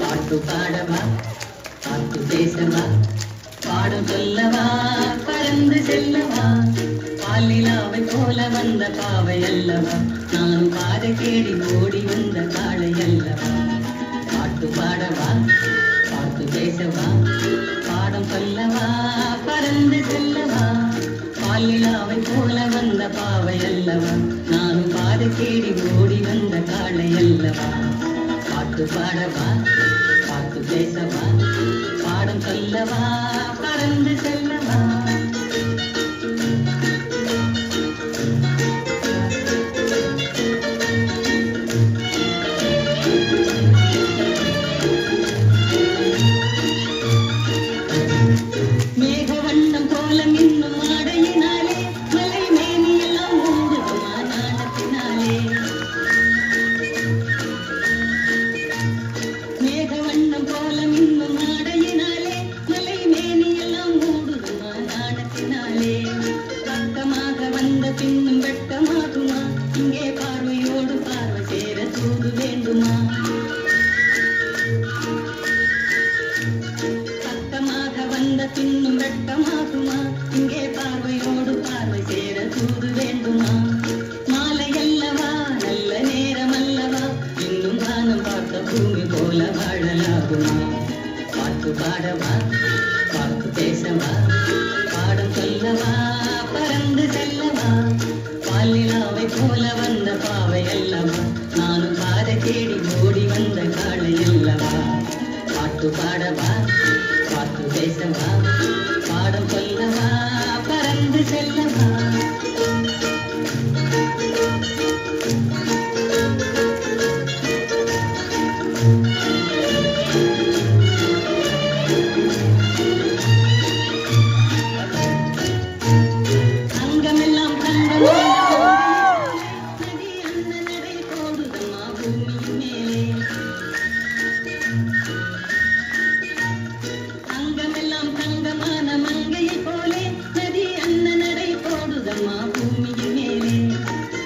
பாட்டு பாடவா பாட்டு பேசவா பாடம் சொல்லவா பறந்து செல்லவா பாலிலாவை போல வந்த பாவை அல்லவா நானும் பாதை தேடி ஓடி வந்த காளை அல்லவா பாட்டு பாடவா பாட்டு பேசவா பாடம் சொல்லவா பறந்து செல்லவா பாலிலாவை போல வந்த பாவை அல்லவா நானும் பாதை தேடி ஓடி வந்த காளை அல்லவா பாட்டு பாடவா பாட்டு பேசவா பாடம் சொல்லவா பறந்து செல்லவா மேகவண்ணம் போல மின்னும் ஆடையினாலே மலை மேனியெல்லாம் ஓடுதுமா நாணத்தினாலே மேகவண்ணம் போல மின்னும் ஆடையினாலே மலை மேனியெல்லாம் ஓடுதுமா நாணத்தினாலே பக்கமாக வந்த பின்னும் வெட்டமாகுமா இங்கே பார்வையோடு பார்வை சேர தூது வேண்டுமா பின்னும் வெட்டமாகுமா இங்கே பார்வையோடு பார்வை சேர தூது வேண்டுமா மாலை அல்லவா நல்ல நேரம் அல்லவா இன்னும் வானம் பார்த்த பூமி போல வாழலாகுமா பாட்டு பாடவா பாட்டு பேசவா பாடம் சொல்லவா பறந்து செல்லவா பாலிலாவை போல வந்த பாவை அல்லவா நானும் பாதை தேடி ஓடி வந்த காளை அல்லவா பாட்டு பாடவா பாட்டு பேசவா பாடம் சொல்லவா பறந்து செல்லவா அங்கமெல்லாம் தங்கமாக நதி அண்ண நடை போடுதம்மா பூமியின் மேலே அங்கமெல்லாம் தங்கமான மங்கையை போலே நதி அண்ண நடை போடுதம்மா பூமியின் மேலே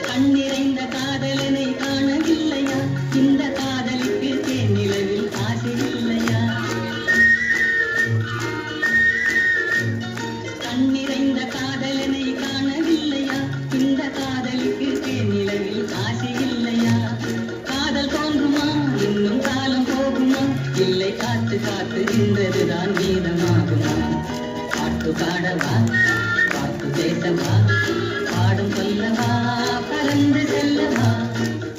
கண்ணிறைந்த காதலனை காணவில்லையா இந்த காதலிக்கு தேனிலவில் ஆசை இல்லையா கண்ணிறைந்த காதலனை காணவில்லையா இந்த காதலிக்கு தேனிலவில் ஆசை இல்லையா காதல் தோன்றுமா இன்னும் காலம் போகுமா இல்லை காத்து காத்து நின்றதுதான் மீதமாகுமா பாட்டு பாடவா பாட்டு பேசவா பாடும் சொல்லவா பறந்து செல்லவா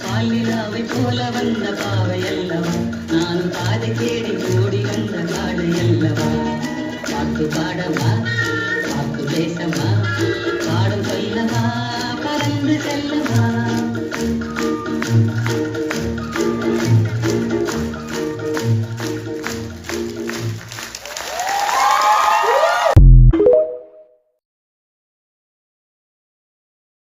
பாலிலாவை போல வந்த பாவை அல்லவா நானும் பாதை தேடி ஓடி வந்த காடை அல்லவா பாட்டு பாடவா பாட்டு பேசவா பாடும் சொல்லவா பறந்து செல்லவா